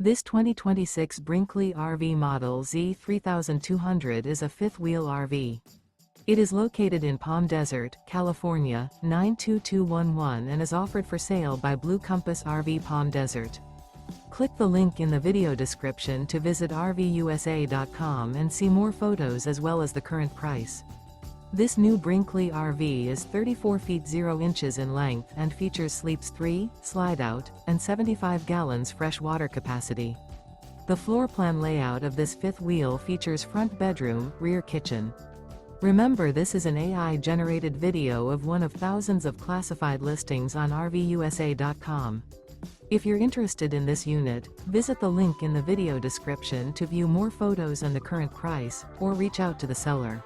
This 2026 Brinkley RV Model Z 3200 is a fifth-wheel RV. It is located in Palm Desert, California, 92211 and is offered for sale by Blue Compass RV Palm Desert. Click the link in the video description to visit RVUSA.com and see more photos as well as the current price. This new Brinkley RV is 34 feet 0 inches in length and features sleeps 3, slide-out, and 75 gallons fresh water capacity. The floor plan layout of this fifth wheel features front bedroom, rear kitchen. Remember, this is an AI-generated video of one of thousands of classified listings on RVUSA.com. If you're interested in this unit, visit the link in the video description to view more photos and the current price, or reach out to the seller.